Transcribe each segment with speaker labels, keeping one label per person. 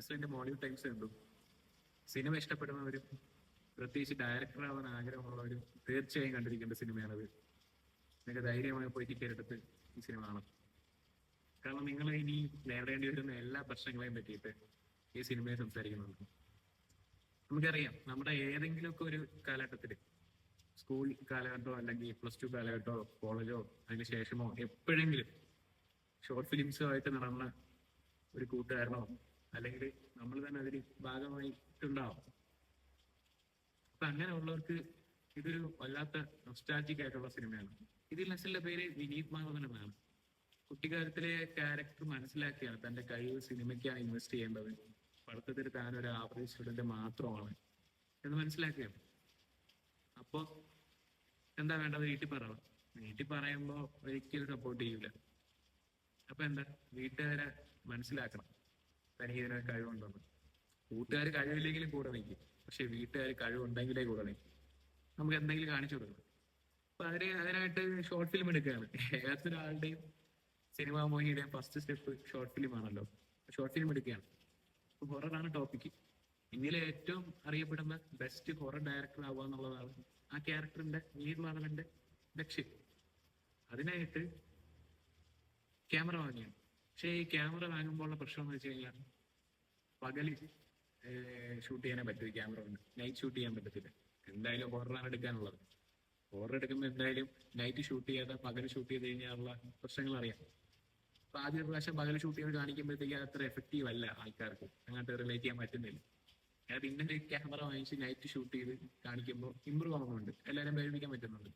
Speaker 1: നസ്ലിന്റെ Mollywood times കണ്ടു. Cinema ഇഷ്ടപ്പെടുന്നവരും പ്രത്യേകിച്ച് director ആവാൻ ആഗ്രഹമുള്ളവരും തീർച്ചയായും കണ്ടിരിക്കേണ്ട സിനിമയാണത്. നിങ്ങൾക്ക് ധൈര്യമായി പോയി ടിക്കറ്റ് എടുത്ത് ഈ സിനിമ കാണാം. കാരണം നിങ്ങൾ ഇനി നേരിടേണ്ടി വരുന്ന എല്ലാ പ്രശ്നങ്ങളെയും പറ്റിയിട്ട് ഈ സിനിമയെ സംസാരിക്കുന്നുണ്ട്. നമുക്കറിയാം, നമ്മുടെ ഏതെങ്കിലുമൊക്കെ ഒരു കാലഘട്ടത്തിൽ, സ്കൂൾ കാലഘട്ടമോ അല്ലെങ്കിൽ പ്ലസ് ടു കാലഘട്ടമോ കോളേജോ അതിന് ശേഷമോ എപ്പോഴെങ്കിലും ഷോർട്ട് ഫിലിംസുമായിട്ട് നടന്ന ഒരു കൂട്ടുകാരനോ അല്ലെങ്കിൽ നമ്മൾ തന്നെ അതിന് ഭാഗമായിട്ടുണ്ടാവും. അപ്പൊ അങ്ങനെയുള്ളവർക്ക് ഇതൊരു വല്ലാത്ത നൊസ്റ്റാൾജിക് ആയിട്ടുള്ള സിനിമയാണ്. ഇതിൽ നസ്ലിന്റെ പേര് വിനീത് മാധവൻ എന്നാണ്. കുട്ടിക്കാലത്തിലെ ക്യാരക്ടർ മനസ്സിലാക്കിയാണ് തന്റെ കഴിവ് സിനിമയ്ക്കാണ് ഇൻവെസ്റ്റ് ചെയ്യേണ്ടത്, പഠിത്തത്തിൽ താൻ ഒരു ആവറേജ് സ്റ്റുഡന്റ് മാത്രമാണ് എന്ന് മനസ്സിലാക്കുകയാണ്. അപ്പോ എന്താ വേണ്ടത്? വീട്ടിൽ പറയണം. വീട്ടിൽ പറയുമ്പോ ഒരിക്കലും സപ്പോർട്ട് ചെയ്യൂല. അപ്പൊ എന്താ, വീട്ടുകാരെ മനസ്സിലാക്കണം തനിക്ക് ഇതിനൊരു കഴിവുണ്ടെന്ന്. കൂട്ടുകാർ കഴിവില്ലെങ്കിലും കൂടെ നിൽക്കും, പക്ഷെ വീട്ടുകാർ കഴിവുണ്ടെങ്കിലേ കൂടെ നിൽക്കും. നമുക്ക് എന്തെങ്കിലും കാണിച്ചു കൊടുക്കണം. അപ്പൊ അതിനായിട്ട് ഷോർട്ട് ഫിലിം എടുക്കുകയാണ്. ഏതൊരാളുടെയും സിനിമാ മോഹിയുടെ ഫസ്റ്റ് സ്റ്റെപ്പ് ഷോർട്ട് ഫിലിം ആണല്ലോ. ഷോർട്ട് ഫിലിം എടുക്കുകയാണ്. ഹൊററാണ് ടോപ്പിക്ക്. ഇന്ത്യയിലെ ഏറ്റവും അറിയപ്പെടുന്ന ബെസ്റ്റ് ഹൊറർ ഡയറക്ടർ ആവുക എന്നുള്ളതാണ് ആ ക്യാരക്ടറിന്റെ വിനീത് മാധവന്റെ ലക്ഷ്യം. അതിനായിട്ട് ക്യാമറ വാങ്ങിയാണ്. പക്ഷെ ഈ ക്യാമറ വാങ്ങുമ്പോഴുള്ള പ്രശ്നം എന്ന് വെച്ച് കഴിഞ്ഞാൽ പകല് ഷൂട്ട് ചെയ്യാനേ പറ്റും. ഈ ക്യാമറ കൊണ്ട് നൈറ്റ് ഷൂട്ട് ചെയ്യാൻ പറ്റത്തില്ല. എന്തായാലും ഹൊററാണ് എടുക്കാനുള്ളത്. ഹൊറർ എടുക്കുമ്പോൾ എന്തായാലും നൈറ്റ് ഷൂട്ട് ചെയ്യാതെ പകൽ ഷൂട്ട് ചെയ്ത് കഴിഞ്ഞാലുള്ള പ്രശ്നങ്ങൾ അറിയാം. അപ്പൊ ആദ്യ പ്രാവശ്യം പകൽ ഷൂട്ട് ചെയ്ത് കാണിക്കുമ്പോഴത്തേക്ക് അത്ര എഫക്റ്റീവ് അല്ല, ആൾക്കാർക്ക് അങ്ങോട്ട് റിലേറ്റ് ചെയ്യാൻ പറ്റുന്നില്ല. ഞാൻ പിന്നെ ക്യാമറ വാങ്ങിച്ച് നൈറ്റ് ഷൂട്ട് ചെയ്ത് കാണിക്കുമ്പോൾ ഇമ്പ്രൂവ് ആവുന്നുണ്ട്, എല്ലാവരും പ്രേരിപ്പിക്കാൻ പറ്റുന്നുണ്ട്.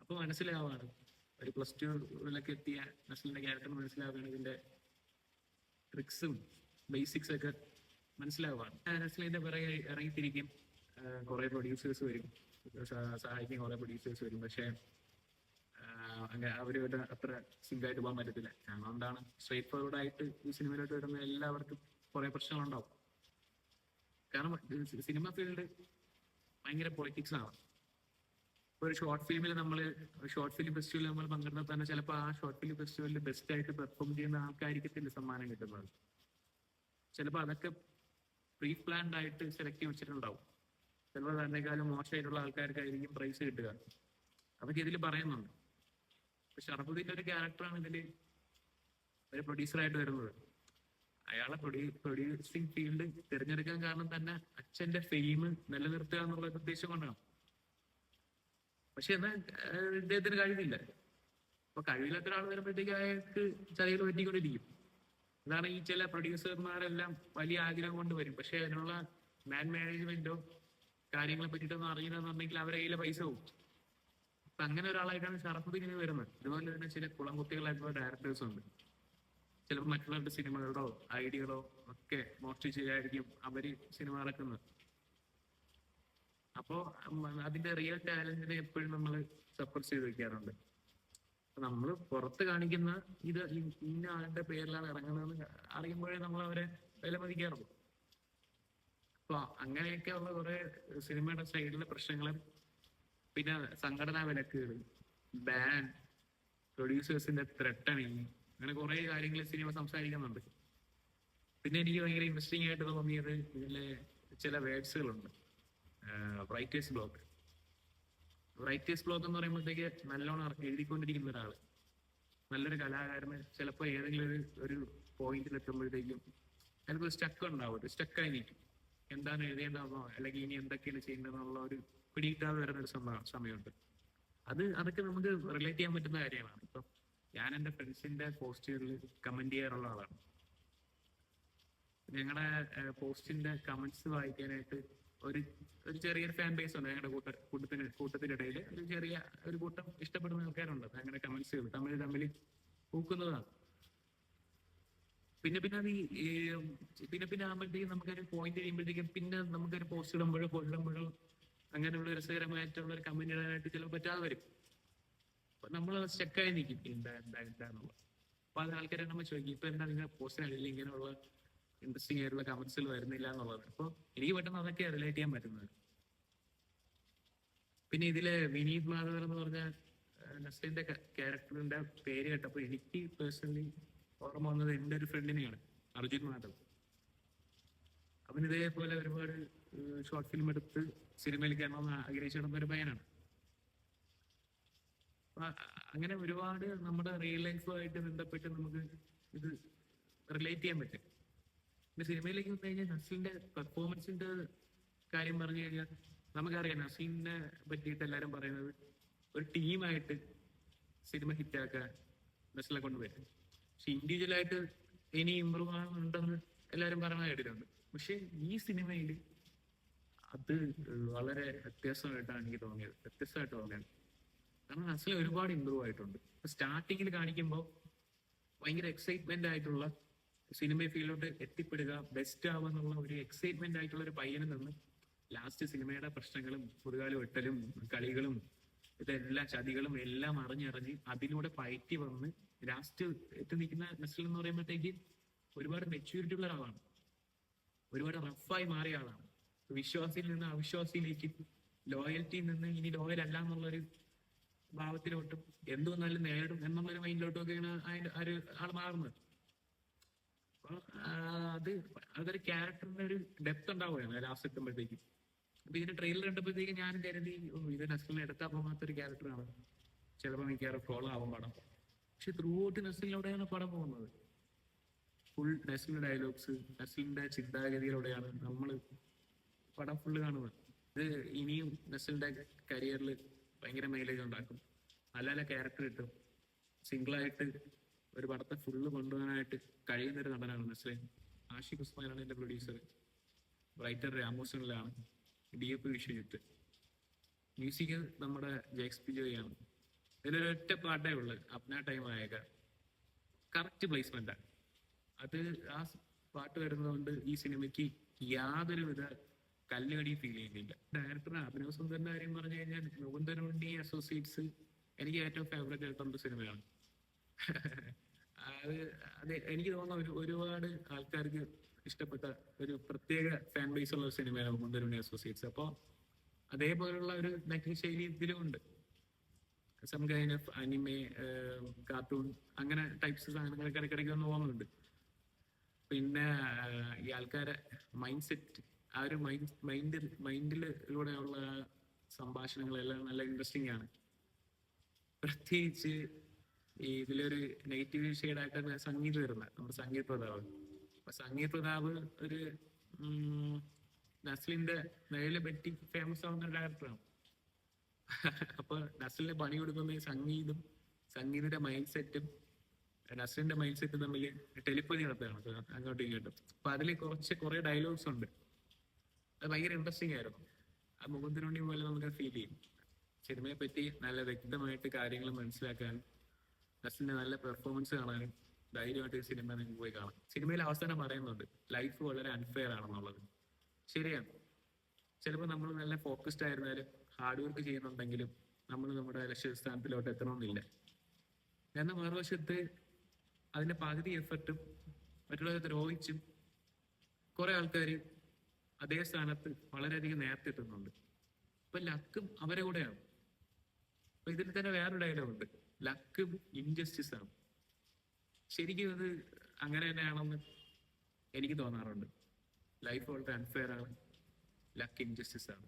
Speaker 1: അപ്പൊ മനസ്സിലാവാണ്, ഒരു പ്ലസ് ടുവിലൊക്കെ എത്തിയ നസ്ലിന്റെ ക്യാരക്ടർ മനസ്സിലാവുകയാണ്, ഇതിന്റെ ട്രിക്സും ബേസിക്സ് ഒക്കെ മനസ്സിലാവുകയാണ്. നസ്ലിന്റെ പിറകെ ഇറങ്ങിത്തിരിക്കും. കുറെ പ്രൊഡ്യൂസേഴ്സ് വരും, സഹായിക്കാൻ കുറെ പ്രൊഡ്യൂസേഴ്സ് വരും. പക്ഷെ അവരോട് അത്ര സിങ്കായിട്ട് പോകാൻ പറ്റത്തില്ല. അതുകൊണ്ടാണ് സ്ട്രേറ്റ് ഫോർവേഡ് ആയിട്ട് ഈ സിനിമയിലോട്ട് വരുന്ന എല്ലാവർക്കും കുറെ പ്രശ്നങ്ങളുണ്ടാവും. കാരണം സിനിമ ഫീൽഡ് ഭയങ്കര പൊളിറ്റിക്സ് ആണ്. ഒരു ഷോർട്ട് ഫിലിമിൽ ഷോർട്ട് ഫിലിം ഫെസ്റ്റിവലിൽ നമ്മൾ പങ്കെടുത്താൽ തന്നെ ചിലപ്പോൾ ആ ഷോർട്ട് ഫിലിം ഫെസ്റ്റിവലിൽ ബെസ്റ്റ് ആയിട്ട് പെർഫോം ചെയ്യുന്ന ആൾക്കാർക്കത്തില്ല സമ്മാനം കിട്ടുന്നത്. ചിലപ്പോൾ അതൊക്കെ പ്രീ പ്ലാൻഡ് ആയിട്ട് സെലക്ട് ചെയ്ത് വെച്ചിട്ടുണ്ടാവും. ചിലപ്പോൾ തന്നെക്കാളും മോശമായിട്ടുള്ള ആൾക്കാർക്കായിരിക്കും പ്രൈസ് കിട്ടുക. അതൊക്കെ ഇതിൽ പറയുന്നുണ്ട്. പക്ഷെ ഷറഫുദ്ദീന്റെ ഒരു ക്യാരക്ടറാണ് ഇതില് ഒരു പ്രൊഡ്യൂസറായിട്ട് വരുന്നത്. അയാളെ പ്രൊഡ്യൂസിങ് ഫീൽഡ് തിരഞ്ഞെടുക്കാൻ കാരണം തന്നെ അച്ഛന്റെ ഫെയിം നിലനിർത്തുക എന്നുള്ള ഉദ്ദേശം കൊണ്ടാണ്. പക്ഷെ എന്നാൽ ഇദ്ദേഹത്തിന് കഴിവില്ല. അപ്പൊ കഴിവില്ലാത്ത ഒരാൾ വരുമ്പോഴത്തേക്ക് അയാൾക്ക് ചതികൾ പറ്റിക്കൊണ്ടിരിക്കും. അതാണ് ഈ ചില പ്രൊഡ്യൂസർമാരെല്ലാം വലിയ ആഗ്രഹം കൊണ്ട് വരും, പക്ഷെ അതിനുള്ള മാനേജ്മെന്റോ കാര്യങ്ങളെ പറ്റിയിട്ടൊന്നും അറിയുന്നുണ്ടെങ്കിൽ അവരെ കയ്യിലെ പൈസ പോകും. അപ്പൊ അങ്ങനെ ഒരാളായിട്ടാണ് ഷറഫുദ്ദീൻ വരുന്നത്. അതുപോലെ തന്നെ ചില കുളംകുത്തികളായിട്ടുള്ള ഡയറക്ടേഴ്സും ഉണ്ട്. ചിലപ്പോൾ മറ്റുള്ളവരുടെ സിനിമകളോ ഐഡിയകളോ ഒക്കെ മോഷ്ടിച്ചായിരിക്കും അവര് സിനിമ ഇറക്കുന്നത്. അപ്പോ അതിന്റെ റിയൽ ടാലന്റിനെ എപ്പോഴും നമ്മൾ സപ്പോർട്ട് ചെയ്ത് വെക്കാറുണ്ട്. നമ്മൾ പുറത്ത് കാണിക്കുന്ന ഇത് ഇന്ന ആളുടെ പേരിലാണ് ഇറങ്ങുന്നതെന്ന് അറിയുമ്പോഴേ നമ്മൾ അവരെ വിലമതിക്കാറുള്ളൂ. അപ്പൊ അങ്ങനെയൊക്കെ ഉള്ള കുറെ സിനിമയുടെ സൈഡിലെ പ്രശ്നങ്ങളും, പിന്നെ സംഘടനാ വിലക്കുകൾ, ബാൻ, പ്രൊഡ്യൂസേഴ്സിന്റെ ത്രെട്ടണിങ്, അങ്ങനെ കുറെ കാര്യങ്ങൾ സിനിമ സംസാരിക്കുന്നുണ്ട്. പിന്നെ എനിക്ക് ഭയങ്കര ഇൻട്രസ്റ്റിംഗ് ആയിട്ട് തോന്നിയത് ഇതിലെ ചില വേർഡ്സുകളുണ്ട്. Writer's block. റൈറ്റേഴ്സ് ബ്ലോക്ക് എന്ന് പറയുമ്പോഴത്തേക്ക് നല്ലോണം എഴുതിക്കൊണ്ടിരിക്കുന്ന ഒരാള്, നല്ലൊരു കലാകാരന് ചിലപ്പോൾ ഏതെങ്കിലും ഒരു പോയിന്റിൽ എത്തുമ്പോഴത്തേക്കും അതിനൊരു സ്റ്റക്ക് ഉണ്ടാവും. ഒരു സ്റ്റക്കായി നിൽക്കും. എന്താണ് എഴുതേണ്ടതെന്നോ അല്ലെങ്കിൽ ഇനി എന്തൊക്കെയാണ് ചെയ്യേണ്ടതെന്നുള്ള ഒരു പിടികിട്ടാതെ വരുന്ന ഒരു സമയമുണ്ട്. അതൊക്കെ നമുക്ക് റിലേറ്റ് ചെയ്യാൻ പറ്റുന്ന കാര്യമാണ്. ഇപ്പം ഞാൻ എൻ്റെ ഫ്രണ്ട്സിന്റെ പോസ്റ്റുകളിൽ കമന്റ് ചെയ്യാറുള്ള ആളാണ്. ഞങ്ങളുടെ പോസ്റ്റിന്റെ കമന്റ്സ് വായിക്കാനായിട്ട് ഒരു ചെറിയൊരു ഫാൻ ബേസ് ഉണ്ട്. ഞങ്ങളുടെ കൂട്ടത്തിനിടയിൽ ഒരു കൂട്ടം ഇഷ്ടപ്പെടുന്ന ആൾക്കാരുണ്ട്. അങ്ങനെ കമന്റ്സുകൾ തമ്മിൽ പൂക്കുന്നതാണ്. പിന്നെ ആകുമ്പോഴത്തേക്കും നമുക്കൊരു പോയിന്റ് കഴിയുമ്പോഴത്തേക്കും പിന്നെ നമുക്കൊരു പോസ്റ്റ് ഇടുമ്പോഴോ അങ്ങനെയുള്ള രസകരമായിട്ടുള്ള ഒരു കമന്റ് ഇടാനായിട്ട് ചിലപ്പോൾ പറ്റാതെ വരും. അപ്പൊ നമ്മൾ സ്റ്റക്കായി നിൽക്കും, എന്താന്നുള്ളത്. അപ്പൊ അത് ആൾക്കാരെ നമ്മൾ ചോദിക്കും, ഇപ്പൊ എന്താ നിങ്ങൾ പോസ്റ്റിനല്ല ഇങ്ങനെയുള്ള ഇൻട്രസ്റ്റിംഗ് ആയിട്ടുള്ള കമന്റ്സുകൾ വരുന്നില്ല എന്നുള്ളത്. അപ്പൊ എനിക്ക് പെട്ടെന്ന് അതൊക്കെ റിലേറ്റ് ചെയ്യാൻ പറ്റുന്നത്. പിന്നെ ഇതില് വിനീത് മാധവൻ എന്ന് പറഞ്ഞ നസ്ലിന്റെ ക്യാരക്ടറിന്റെ പേര് കേട്ടപ്പോ എനിക്ക് പേഴ്സണലി ഓർമ്മ വന്നത് എൻ്റെ ഒരു ഫ്രണ്ടിനെയാണ്, അർജുൻ മാധവ്. അവൻ ഇതേപോലെ ഒരുപാട് ഷോർട്ട് ഫിലിം എടുത്ത് സിനിമയിൽ കയറണമെന്ന് ആഗ്രഹിച്ചു നടന്ന ഒരു പയ്യനാണ്. അപ്പൊ അങ്ങനെ ഒരുപാട് നമ്മുടെ റിയൽ ലൈഫുമായിട്ട് ബന്ധപ്പെട്ട് നമുക്ക് ഇത് റിലേറ്റ് ചെയ്യാൻ പറ്റും. പിന്നെ സിനിമയിലേക്ക് വന്നു കഴിഞ്ഞാൽ നസീലിന്റെ പെർഫോമൻസിന്റെ കാര്യം പറഞ്ഞു കഴിഞ്ഞാൽ നമുക്കറിയാം നസീലിനെ പറ്റിയിട്ട് എല്ലാരും പറയുന്നത് ഒരു ടീമായിട്ട് സിനിമ ഹിറ്റാക്കാൻ നസീലിനെ കൊണ്ട് പറ്റും. പക്ഷെ ഇൻഡിവിജ്വലായിട്ട് ഇനി ഇമ്പ്രൂവ് ആവുന്നുണ്ടെന്ന് എല്ലാരും പറയുന്ന കേട്ടിട്ടുണ്ട്. പക്ഷെ ഈ സിനിമയിൽ അത് വളരെ വ്യത്യസ്തമായിട്ടാണ് എനിക്ക് തോന്നിയത്. വ്യത്യസ്തമായിട്ട് തോന്നിയത് കാരണം നസീൽ ഒരുപാട് ഇമ്പ്രൂവ് ആയിട്ടുണ്ട്. സ്റ്റാർട്ടിങ്ങിൽ കാണിക്കുമ്പോൾ ഭയങ്കര എക്സൈറ്റ്മെന്റ് ആയിട്ടുള്ള സിനിമ ഫീൽഡിലോട്ട് എത്തിപ്പെടുക, ബെസ്റ്റ് ആവുന്നുള്ള ഒരു എക്സൈറ്റ്മെന്റ് ആയിട്ടുള്ള ഒരു പയ്യനിൽ നിന്ന് ലാസ്റ്റ് സിനിമയുടെ പ്രശ്നങ്ങളും പുതുകാല വെട്ടലും കളികളും ഇതെല്ലാം ചതികളും എല്ലാം അറിഞ്ഞറിഞ്ഞ് അതിലൂടെ പയറ്റി വന്ന് ലാസ്റ്റ് എത്തി നിൽക്കുന്ന നസീൽ എന്ന് പറയുമ്പോഴത്തേക്ക് ഒരുപാട് മെച്യൂരിറ്റി ഉള്ള ഒരാളാണ്. ഒരുപാട് റഫായി മാറിയ ആളാണ്. വിശ്വാസിയിൽ നിന്ന് അവിശ്വാസിയിലേക്ക്, ലോയൽറ്റിയിൽ നിന്ന് ഇനി ലോയൽ അല്ല എന്നുള്ളൊരു ഭാവത്തിലോട്ടും എന്ത് വന്നാലും നേരിടും എന്നുള്ളൊരു മൈൻഡിലോട്ടും ഒക്കെയാണ് ഒരു ആൾ മാറുന്നത്. അപ്പൊ അതൊരു ക്യാരക്ടറിന്റെ ഒരു ഡെപ്ത് ഉണ്ടാവുകയാണ് ലാസ്റ്റ് എത്തുമ്പോഴത്തേക്കും. അപ്പൊ ഇതിന്റെ ട്രെയിലർ കണ്ടപ്പോഴത്തേക്ക് ഞാൻ കരുതി ഇത് നസലിനെ എടുത്താൽ പോകാത്തൊരു ക്യാരക്ടറാണ്, ചിലപ്പോൾ മിക്കവാറും ഫോളോ ആവും പടം. പക്ഷെ ത്രൂ ഔട്ട് നസലിലൂടെയാണ് പടം പോകുന്നത്. ഫുൾ നസലിന്റെ ഡയലോഗ്സ്, നസലിന്റെ ചിന്താഗതിയിലൂടെയാണ് നമ്മൾ പടം ഫുള്ള് കാണുന്നത്. ഇത് ഇനിയും നസലിന്റെ കരിയറിൽ ഭയങ്കര മൈലേജ് ഉണ്ടാക്കും. നല്ല നല്ല ക്യാരക്ടർ കിട്ടും. സിംഗിളായിട്ട് ഒരു പടത്തെ ഫുള്ള് കൊണ്ടുപോകാനായിട്ട് കഴിയുന്ന ഒരു നടനാണ് നസ്ലിൻ. ആഷിഖ് ഉസ്മാനാണ് എന്റെ പ്രൊഡ്യൂസർ. റൈറ്റർ രാമോസണിലാണ്. DOP വിശ്വജിത്ത്. മ്യൂസിക് നമ്മുടെ ജെക്സ് ജോയാണ്. ഇതിലൊരൊറ്റ പാട്ടേ ഉള്ളു, അപ്നാ ടൈം ആയേക്ക. കറക്റ്റ് പ്ലേസ്മെന്റ് ആണ് അത്. ആ പാട്ട് വരുന്നതുകൊണ്ട് ഈ സിനിമയ്ക്ക് യാതൊരുവിധ കല്ലുകടി ഫീൽ ചെയ്യുന്നില്ല. ഡയറക്ടർ അഭിനവ് സുന്ദറിന്റെ കാര്യം പറഞ്ഞു കഴിഞ്ഞാൽ മുകുന്ദനുണ്ണി അസോസിയേറ്റ്സ് എനിക്ക് ഏറ്റവും ഫേവറേറ്റ് ആയിട്ടുള്ള സിനിമയാണ്. അത് എനിക്ക് തോന്നുന്ന ഒരുപാട് ആൾക്കാർക്ക് ഇഷ്ടപ്പെട്ട ഒരു പ്രത്യേക ഫാൻ ബേസ് ഉള്ള ഒരു സിനിമയാണ് മുകുന്ദനുണ്ണി അസോസിയേറ്റ്സ്. അപ്പൊ അതേപോലുള്ള ഒരു നൈറ്റിംഗ് ശൈലി ഇതിലും ഉണ്ട്. Some kind of anime, cartoon, അങ്ങനെ ടൈപ്സ് സാധനങ്ങളൊക്കെ ഇടയ്ക്കിടയ്ക്ക് ഒന്ന് പോകുന്നുണ്ട്. പിന്നെ ഈ ആൾക്കാരെ മൈൻഡ് സെറ്റ്, ആ ഒരു മൈൻഡിലൂടെയുള്ള സംഭാഷണങ്ങളെല്ലാം നല്ല ഇൻട്രസ്റ്റിംഗ് ആണ്. പ്രത്യേകിച്ച് ഇതിലൊരു നെഗറ്റീവ് ഷെയ്ഡായിട്ടാണ് സംഗീതം വരുന്നത്, നമ്മുടെ സംഗീത് പ്രതാപ്. അപ്പൊ സംഗീത് പ്രതാപ് ഒരു നസ്ലിന്റെ നിഴലെ പറ്റി ഫേമസ് ആവുന്ന ഒരു ഡയറക്ടറാണ്. അപ്പൊ നസ്ലിന് പണി കൊടുക്കുന്ന സംഗീതം, സംഗീതത്തിന്റെ മൈൻഡ് സെറ്റും നസ്ലിന്റെ മൈൻഡ് സെറ്റും തമ്മിൽ ടെലിപ്പതി നടത്തുകയാണ് അങ്ങോട്ടും ഇങ്ങോട്ടും. അപ്പൊ അതിൽ കുറെ ഡയലോഗ്സ് ഉണ്ട്. അത് ഭയങ്കര ഇൻട്രസ്റ്റിംഗ് ആയിരുന്നു. ആ മുകുന്ദനുണ്ണി പോലെ നമുക്ക് ഫീൽ ചെയ്യും. സിനിമയെ പറ്റി നല്ല വ്യക്തമായിട്ട് കാര്യങ്ങൾ മനസ്സിലാക്കാനും നസ്ലിന്റെ നല്ല പെർഫോമൻസ് കാണാനും ധൈര്യമായിട്ട് ഈ സിനിമ നിങ്ങൾക്ക് പോയി കാണാം. സിനിമയിൽ അവസാനം പറയുന്നുണ്ട് ലൈഫ് വളരെ അൺഫെയർ ആണെന്നുള്ളത്. ശരിയാണ്. ചിലപ്പോൾ നമ്മൾ നല്ല ഫോക്കസ്ഡ് ആയിരുന്നാലും ഹാർഡ് വർക്ക് ചെയ്യുന്നുണ്ടെങ്കിലും നമ്മൾ നമ്മുടെ ലക്ഷ്യസ്ഥാനത്തിലോട്ട് എത്തണമെന്നില്ല. എന്നാൽ മറുവശത്ത് അതിന്റെ പകുതി എഫർട്ടും മറ്റുള്ളവരെ ദ്രോഹിച്ചും കുറെ ആൾക്കാർ അതേ സ്ഥാനത്ത് വളരെയധികം നേരത്തെ എത്തുന്നുണ്ട്. അപ്പൊ ലക്കും അവരെ കൂടെയാണ്. അപ്പൊ ഇതിൽ തന്നെ വേറൊരു ഡയലോഗ് ഉണ്ട്, ലക്കും ഇൻജസ്റ്റിസ് ആണ്. ശരിക്കും അത് അങ്ങനെ തന്നെയാണെന്ന് എനിക്ക് തോന്നാറുണ്ട്. ലൈഫ് വളരെ അൺഫെയർ ആണ്, ലക്ക് ഇൻജസ്റ്റിസ് ആണ്.